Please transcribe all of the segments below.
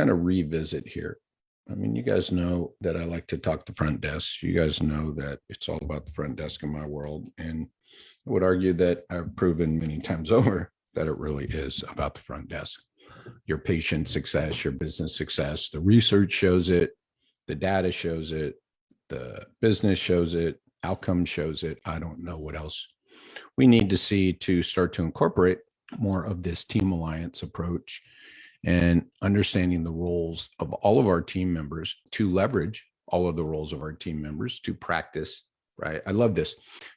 kind of revisit here. I mean, you guys know that I like to talk the front desk. You guys know that it's all about the front desk in my world. And I would argue that I've proven many times over that it really is about the front desk. Your patient success, your business success, the research shows it, the data shows it, the business shows it, outcome shows it. I don't know what else we need to see to start to incorporate more of this team alliance approach and understanding the roles of all of our team members to leverage all of the roles of our team members to practice, right? I love this.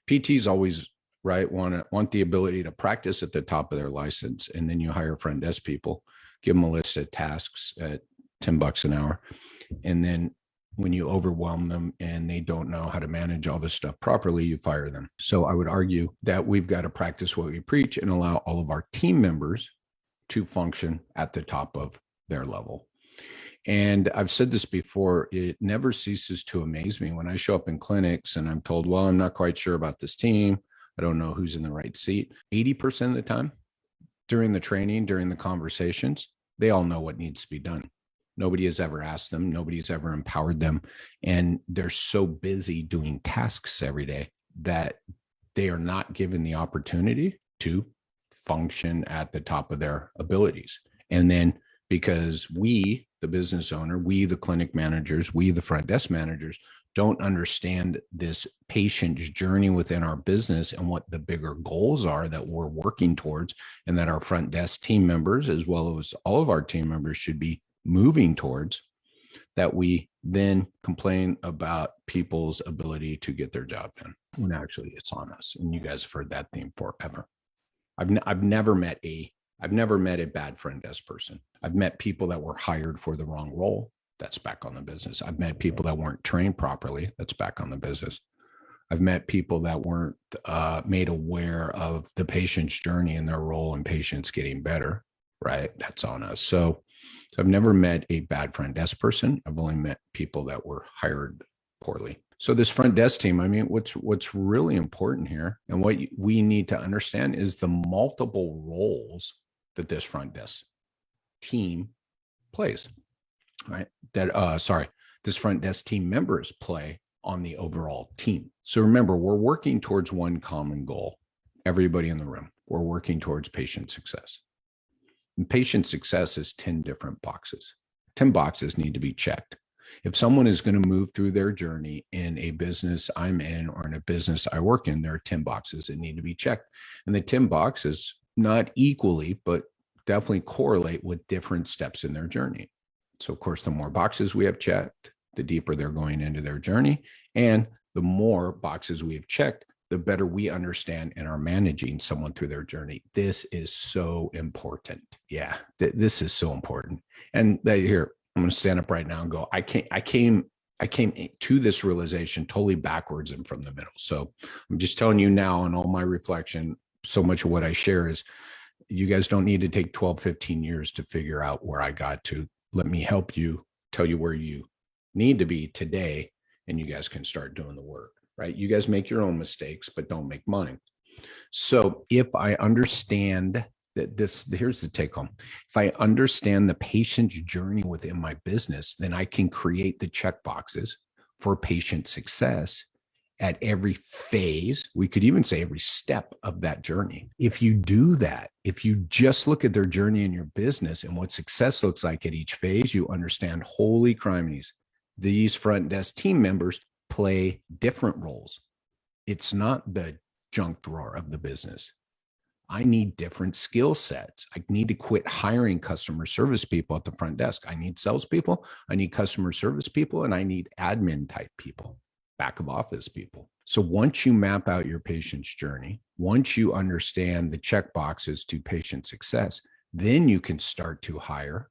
PTs always, right, want the ability to practice at the top of their license. And then you hire front desk people, give them a list of tasks at $10 an hour. And then when you overwhelm them and they don't know how to manage all this stuff properly, you fire them. So I would argue that we've got to practice what we preach and allow all of our team members to function at the top of their level. And I've said this before, it never ceases to amaze me when I show up in clinics and I'm told, well, I'm not quite sure about this team. I don't know who's in the right seat. 80% of the time during the training, during the conversations, they all know what needs to be done. Nobody has ever asked them. Nobody's ever empowered them. And they're so busy doing tasks every day that they are not given the opportunity to function at the top of their abilities. And then because we, the business owner, we, the clinic managers, we, the front desk managers, don't understand this patient's journey within our business and what the bigger goals are that we're working towards, and that our front desk team members, as well as all of our team members, should be moving towards, that we then complain about people's ability to get their job done when actually it's on us. And you guys have heard that theme forever. I've never met a bad front desk person. I've met people that were hired for the wrong role. That's back on the business. I've met people that weren't trained properly. That's back on the business. I've met people that weren't made aware of the patient's journey and their role in patients getting better, right? That's on us. So I've never met a bad front desk person. I've only met people that were hired poorly. So this front desk team, I mean, what's really important here and what we need to understand is the multiple roles that this front desk team plays, right? This front desk team members play on the overall team. So remember, we're working towards one common goal. Everybody in the room, we're working towards patient success. And patient success is 10 different boxes. 10 boxes need to be checked. If someone is going to move through their journey in a business I'm in or in a business I work in, there are 10 boxes that need to be checked. And the 10 boxes, not equally, but definitely correlate with different steps in their journey. So of course, the more boxes we have checked, the deeper they're going into their journey. And the more boxes we have checked, the better we understand and are managing someone through their journey. This is so important. Yeah, this is so important. And here, I'm going to stand up right now and go, I came to this realization totally backwards and from the middle. So I'm just telling you now, in all my reflection, so much of what I share is you guys don't need to take 12, 15 years to figure out where I got to. Let me help you, tell you where you need to be today, and you guys can start doing the work, right? You guys make your own mistakes, but don't make mine. So if I understand that here's the take home. If I understand the patient's journey within my business, then I can create the check boxes for patient success at every phase. We could even say every step of that journey. If you do that, if you just look at their journey in your business and what success looks like at each phase, you understand, holy crimes, these front desk team members play different roles. It's not the junk drawer of the business. I need different skill sets. I need to quit hiring customer service people at the front desk. I need salespeople, I need customer service people, and I need admin type people, back of office people. So once you map out your patient's journey, once you understand the check boxes to patient success, then you can start to hire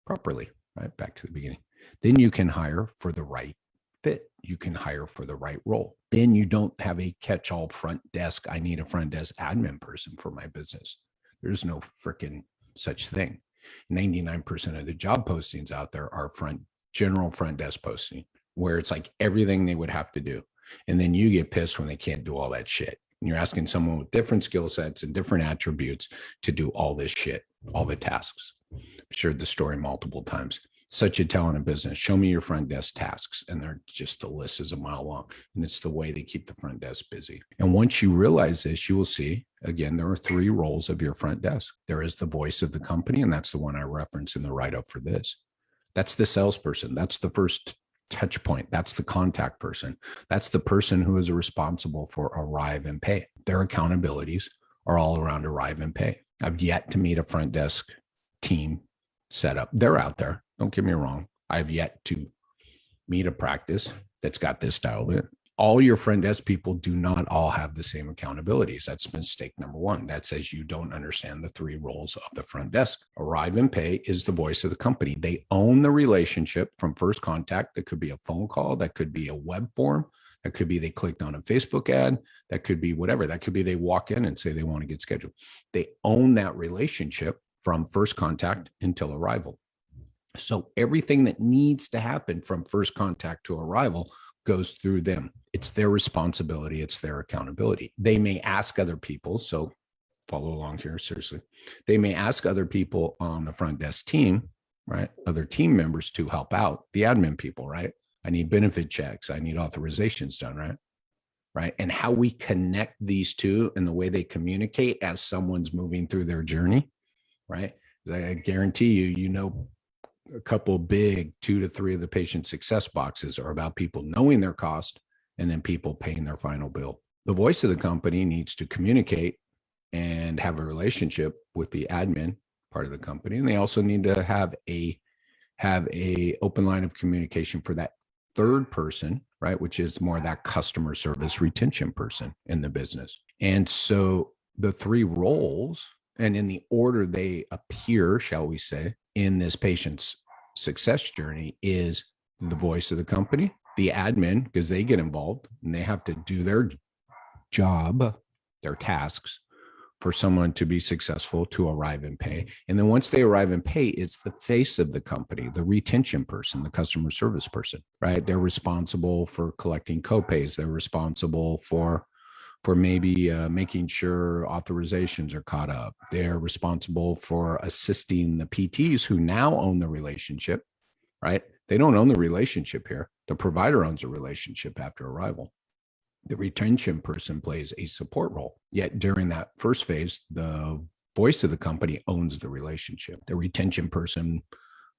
properly, right? Back to the beginning. Then you can hire for the right fit. You can hire for the right role. Then you don't have a catch-all front desk. I need a front desk admin person for my business. There's no freaking such thing. 99% of the job postings out there are general front desk posting, where it's like everything they would have to do. And then you get pissed when they can't do all that shit. And you're asking someone with different skill sets and different attributes to do all this shit, all the tasks. shared the story multiple times. Such a talent in business. Show me your front desk tasks. And they're just, the list is a mile long. And it's the way they keep the front desk busy. And once you realize this, you will see, again, there are 3 roles of your front desk. There is the voice of the company. And that's the one I reference in the write-up for this. That's the salesperson. That's the first touch point. That's the contact person. That's the person who is responsible for arrive and pay. Their accountabilities are all around arrive and pay. I've yet to meet a front desk team setup. They're out there. Don't get me wrong. I've yet to meet a practice that's got this dialed in. All your front desk people do not all have the same accountabilities. That's mistake number 1. That says you don't understand the 3 roles of the front desk. Arrive and pay is the voice of the company. They own the relationship from first contact. That could be a phone call. That could be a web form. That could be they clicked on a Facebook ad. That could be whatever. That could be they walk in and say they want to get scheduled. They own that relationship from first contact until arrival. So everything that needs to happen from first contact to arrival goes through them. It's their responsibility. It's their accountability. They may ask other people. So follow along here, seriously. They may ask other people on the front desk team, right? Other team members to help out, the admin people, right? I need benefit checks. I need authorizations done, right? Right. And how we connect these two and the way they communicate as someone's moving through their journey, right? I guarantee you, a couple big 2 to 3 of the patient success boxes are about people knowing their cost and then people paying their final bill. The voice of the company needs to communicate and have a relationship with the admin part of the company. And they also need to have a open line of communication for that third person, right? Which is more that customer service retention person in the business. And so the 3 roles, and in the order they appear, shall we say, in this patient's success journey, is the voice of the company, the admin, because they get involved and they have to do their job, their tasks for someone to be successful, to arrive and pay. And then once they arrive and pay, it's the face of the company, the retention person, the customer service person, right? They're responsible for collecting copays. They're responsible for maybe making sure authorizations are caught up. They're responsible for assisting the PTs who now own the relationship, right? They don't own the relationship here. The provider owns a relationship after arrival. The retention person plays a support role. Yet during that first phase, the voice of the company owns the relationship. The retention person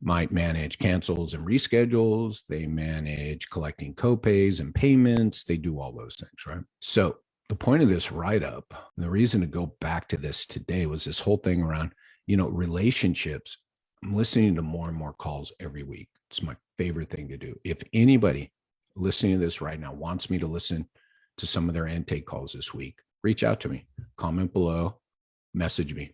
might manage cancels and reschedules. They manage collecting copays and payments. They do all those things, right? So the point of this write-up, the reason to go back to this today was this whole thing around, relationships. I'm listening to more and more calls every week. It's my favorite thing to do. If anybody listening to this right now wants me to listen to some of their intake calls this week, reach out to me, comment below, message me.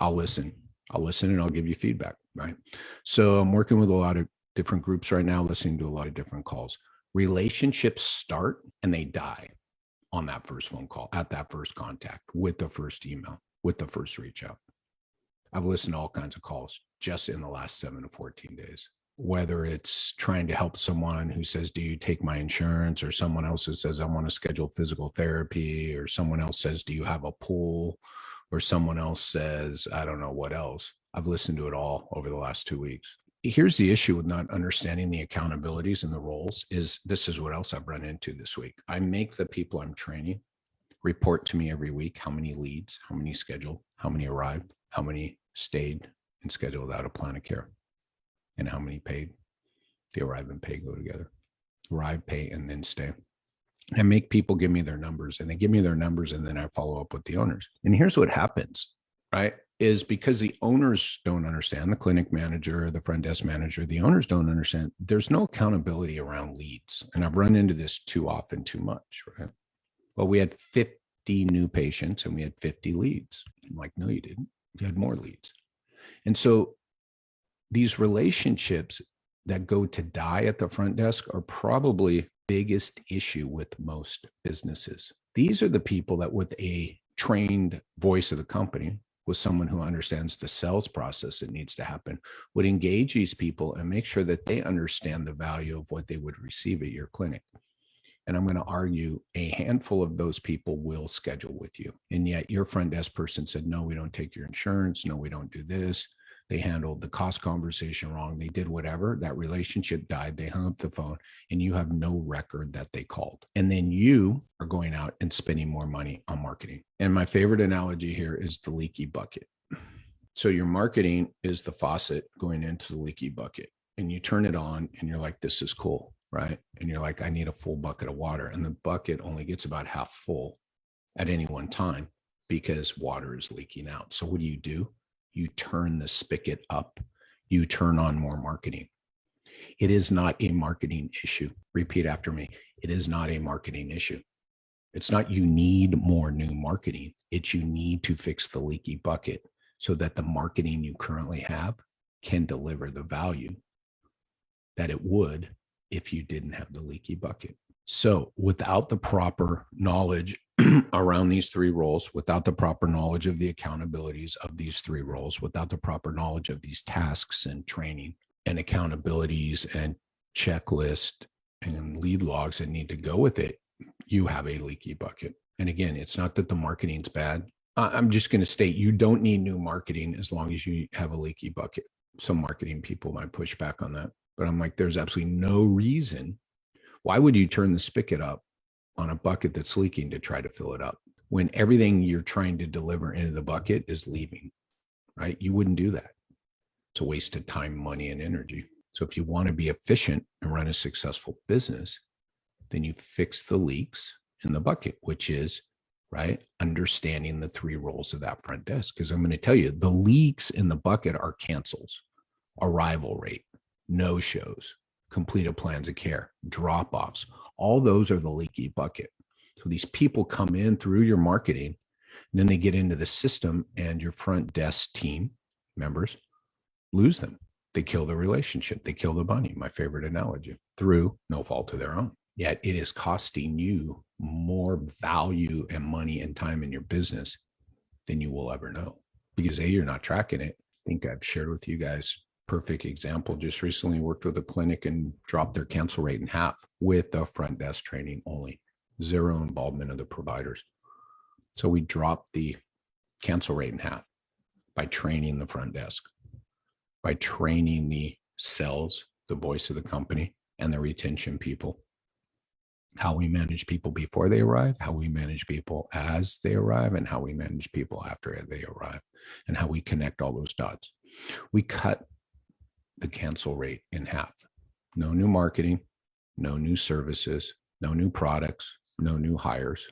I'll listen and I'll give you feedback, right? So I'm working with a lot of different groups right now, listening to a lot of different calls. Relationships start and they die on that first phone call, at that first contact, with the first email, with the first reach out. I've listened to all kinds of calls just in the last 7 to 14 days, whether it's trying to help someone who says, do you take my insurance? Or someone else who says, I want to schedule physical therapy. Or someone else says, do you have a pool? Or someone else says, I don't know what else. I've listened to it all over the last 2 weeks. Here's the issue with not understanding the accountabilities and the roles is this is what else I've run into this week. I make the people I'm training report to me every week how many leads, how many scheduled, how many arrived, how many stayed and scheduled out of plan of care, and how many paid. The arrive and pay go together. Arrive, pay, and then stay. I make people give me their numbers, and they give me their numbers, and then I follow up with the owners. And here's what happens, right? Is because the owners don't understand, the clinic manager, the front desk manager, the owners don't understand, there's no accountability around leads. And I've run into this too often, too much, right? Well, we had 50 new patients and we had 50 leads. I'm like, no, you didn't. You had more leads. And so these relationships that go to die at the front desk are probably biggest issue with most businesses. These are the people that with a trained voice of the company, with someone who understands the sales process that needs to happen, would engage these people and make sure that they understand the value of what they would receive at your clinic. And I'm going to argue a handful of those people will schedule with you. And yet your front desk person said, no, we don't take your insurance. No, we don't do this. They handled the cost conversation wrong. They did whatever. That relationship died. They hung up the phone, and you have no record that they called. And then you are going out and spending more money on marketing. And my favorite analogy here is the leaky bucket. So your marketing is the faucet going into the leaky bucket, and you turn it on and you're like, this is cool, right? And you're like, I need a full bucket of water. And the bucket only gets about half full at any one time because water is leaking out. So what do? You turn the spigot up. You turn on more marketing. It is not a marketing issue. Repeat after me. It is not a marketing issue. It's not you need more new marketing. It's you need to fix the leaky bucket so that the marketing you currently have can deliver the value that it would if you didn't have the leaky bucket. So without the proper knowledge around these three roles, without the proper knowledge of the accountabilities of these three roles, without the proper knowledge of these tasks and training and accountabilities and checklist and lead logs that need to go with it, you have a leaky bucket. And again, it's not that the marketing's bad. I'm just going to state you don't need new marketing as long as you have a leaky bucket. Some marketing people might push back on that, but I'm like, there's absolutely no reason. Why would you turn the spigot up on a bucket that's leaking to try to fill it up when everything you're trying to deliver into the bucket is leaving, right? You wouldn't do that. It's a waste of time, money, and energy. So if you want to be efficient and run a successful business, then you fix the leaks in the bucket, which is, right, understanding the three roles of that front desk. Because I'm going to tell you, the leaks in the bucket are cancels, arrival rate, no-shows, completed plans of care, drop-offs. All those are the leaky bucket. So these people come in through your marketing, and then they get into the system, and your front desk team members lose them. They kill the relationship. They kill the bunny, my favorite analogy, through no fault of their own. Yet it is costing you more value and money and time in your business than you will ever know. Because A, you're not tracking it. I think I've shared with you guys, perfect example, just recently worked with a clinic and dropped their cancel rate in half with the front desk training only, zero involvement of the providers. So we dropped the cancel rate in half by training the front desk, by training the sales, the voice of the company, and the retention people. How we manage people before they arrive, how we manage people as they arrive, and how we manage people after they arrive, and how we connect all those dots. We cut the cancel rate in half. No new marketing, no new services, no new products, no new hires,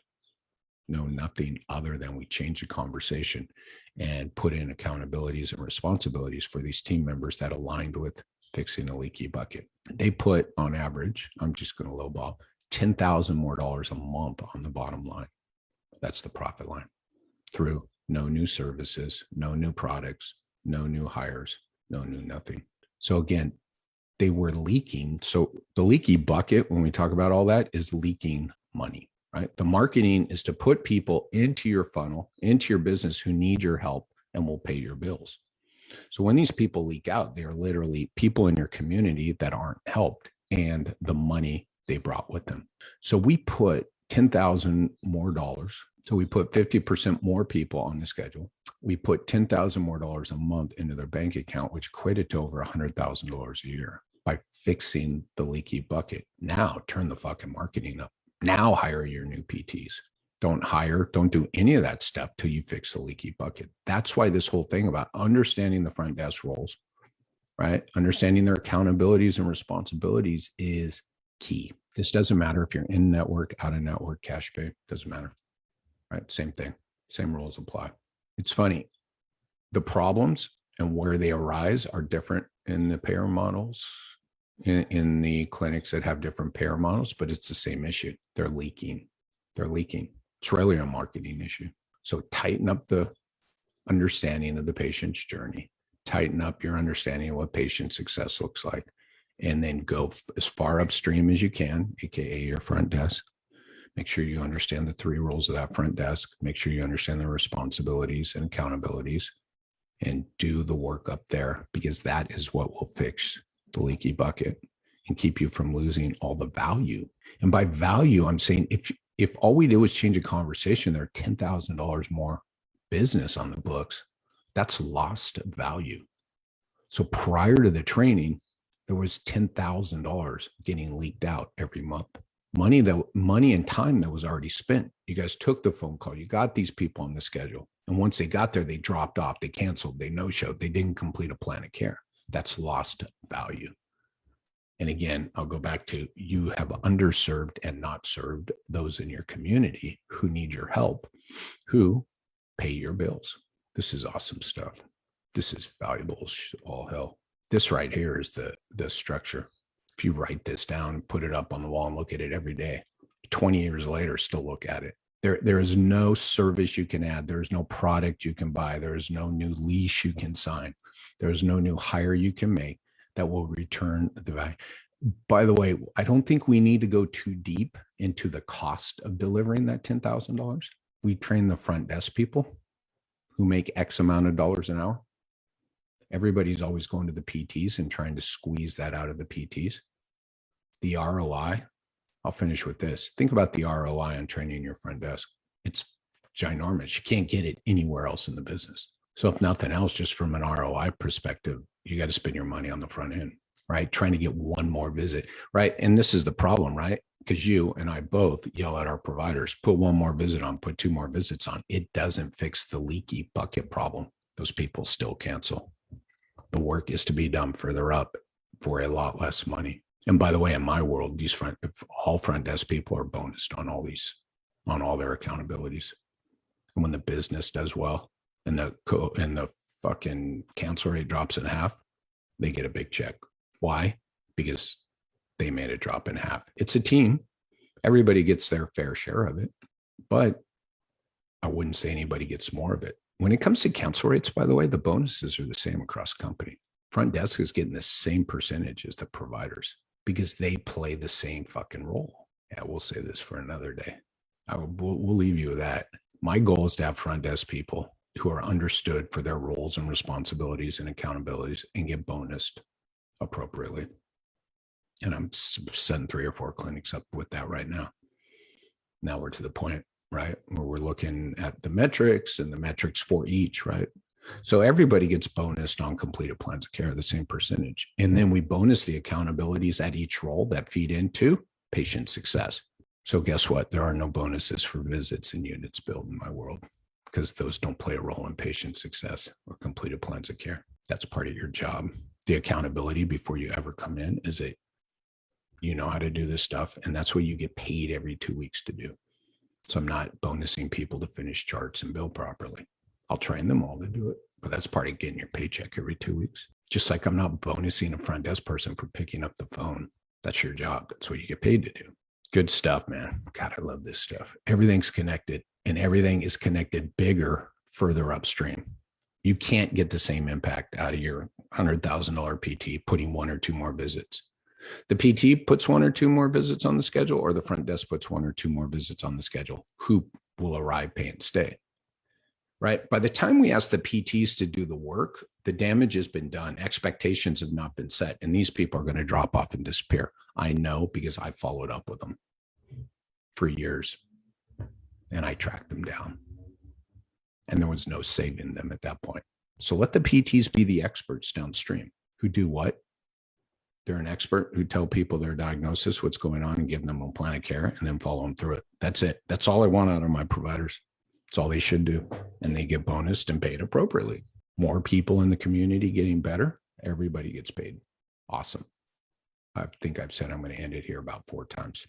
no nothing other than we change the conversation and put in accountabilities and responsibilities for these team members that aligned with fixing a leaky bucket. They put on average, I'm just going to lowball, $10,000 more a month on the bottom line. That's the profit line through no new services, no new products, no new hires, no new nothing. So again, they were leaking. So the leaky bucket, when we talk about all that, is leaking money, right? The marketing is to put people into your funnel, into your business who need your help and will pay your bills. So when these people leak out, they are literally people in your community that aren't helped and the money they brought with them. So we put $10,000 more. So we put 50% more people on the schedule. We put $10,000 more a month into their bank account, which equated to over $100,000 a year by fixing the leaky bucket. Now turn the fucking marketing up. Now hire your new PTs. Don't do any of that stuff till you fix the leaky bucket. That's why this whole thing about understanding the front desk roles, right? Understanding their accountabilities and responsibilities is key. This doesn't matter if you're in network, out of network, cash pay, doesn't matter, right? Same thing, same rules apply. It's funny. The problems and where they arise are different in the payer models, in the clinics that have different payer models, but it's the same issue. They're leaking. It's really a marketing issue. So tighten up the understanding of the patient's journey, tighten up your understanding of what patient success looks like, and then go as far upstream as you can, AKA your front desk. Make sure you understand the three roles of that front desk. Make sure you understand the responsibilities and accountabilities and do the work up there, because that is what will fix the leaky bucket and keep you from losing all the value. And by value, I'm saying if all we do is change a conversation, there are $10,000 more business on the books, that's lost value. So prior to the training, there was $10,000 getting leaked out every month. Money and time that was already spent. You guys took the phone call. You got these people on the schedule. And once they got there, they dropped off, they canceled, they no-showed, they didn't complete a plan of care. That's lost value. And again, I'll go back to, you have underserved and not served those in your community who need your help, who pay your bills. This is awesome stuff. This is valuable as all hell. This right here is the structure. If you write this down, put it up on the wall and look at it every day, 20 years later, still look at it. There is no service you can add. There's no product you can buy. There is no new lease you can sign. There's no new hire you can make that will return the value. By the way, I don't think we need to go too deep into the cost of delivering that $10,000. We train the front desk people who make X amount of dollars an hour. Everybody's always going to the PTs and trying to squeeze that out of the PTs. The ROI, I'll finish with this. Think about the ROI on training your front desk. It's ginormous. You can't get it anywhere else in the business. So if nothing else, just from an ROI perspective, you got to spend your money on the front end, right? Trying to get one more visit, right? And this is the problem, right? Because you and I both yell at our providers, put one more visit on, put two more visits on. It doesn't fix the leaky bucket problem. Those people still cancel. The work is to be done further up for a lot less money. And by the way, in my world, all front desk people are bonused on all their accountabilities. And when the business does well and the fucking cancel rate drops in half, they get a big check. Why? Because they made it drop in half. It's a team. Everybody gets their fair share of it, but I wouldn't say anybody gets more of it. When it comes to cancel rates, by the way, the bonuses are the same across company. Front desk is getting the same percentage as the providers because they play the same fucking role. Yeah, we'll say this for another day. We'll leave you with that. My goal is to have front desk people who are understood for their roles and responsibilities and accountabilities and get bonused appropriately. And I'm setting 3 or 4 clinics up with that right now. Now we're to the point, right, where we're looking at the metrics and the metrics for each, right? So everybody gets bonused on completed plans of care, the same percentage. And then we bonus the accountabilities at each role that feed into patient success. So guess what? There are no bonuses for visits and units billed in my world because those don't play a role in patient success or completed plans of care. That's part of your job. The accountability before you ever come in is you know how to do this stuff. And that's what you get paid every 2 weeks to do. So I'm not bonusing people to finish charts and bill properly. I'll train them all to do it, but that's part of getting your paycheck every 2 weeks. Just like I'm not bonusing a front desk person for picking up the phone. That's your job. That's what you get paid to do. Good stuff, man. God, I love this stuff. Everything's connected and everything is connected bigger, further upstream. You can't get the same impact out of your $100,000 PT putting 1 or 2 more visits. The PT puts 1 or 2 more visits on the schedule, or the front desk puts 1 or 2 more visits on the schedule. Who will arrive, pay, and stay? Right? By the time we ask the PTs to do the work, the damage has been done. Expectations have not been set. And these people are going to drop off and disappear. I know because I followed up with them for years and I tracked them down. And there was no saving them at that point. So let the PTs be the experts downstream who do what? They're an expert who tell people their diagnosis, what's going on, and give them a plan of care and then follow them through it. That's it. That's all I want out of my providers. That's all they should do. And they get bonused and paid appropriately. More people in the community getting better. Everybody gets paid. Awesome. I think I've said I'm going to end it here about 4 times.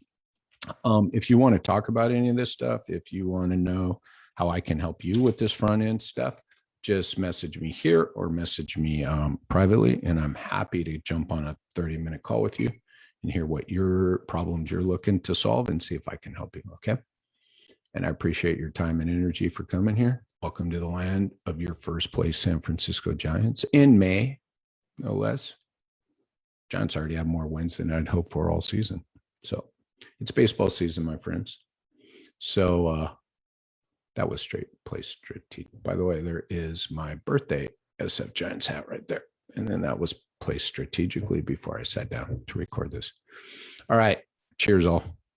If you want to talk about any of this stuff, if you want to know how I can help you with this front end stuff, just message me here or message me privately. And I'm happy to jump on a 30-minute call with you and hear what your problems you're looking to solve and see if I can help you. Okay. And I appreciate your time and energy for coming here. Welcome to the land of your first place San Francisco Giants in May, no less. Giants already have more wins than I'd hope for all season. So it's baseball season, my friends. So that was straight place strategic. By the way, there is my birthday SF Giants hat right there. And then that was placed strategically before I sat down to record this. All right. Cheers all.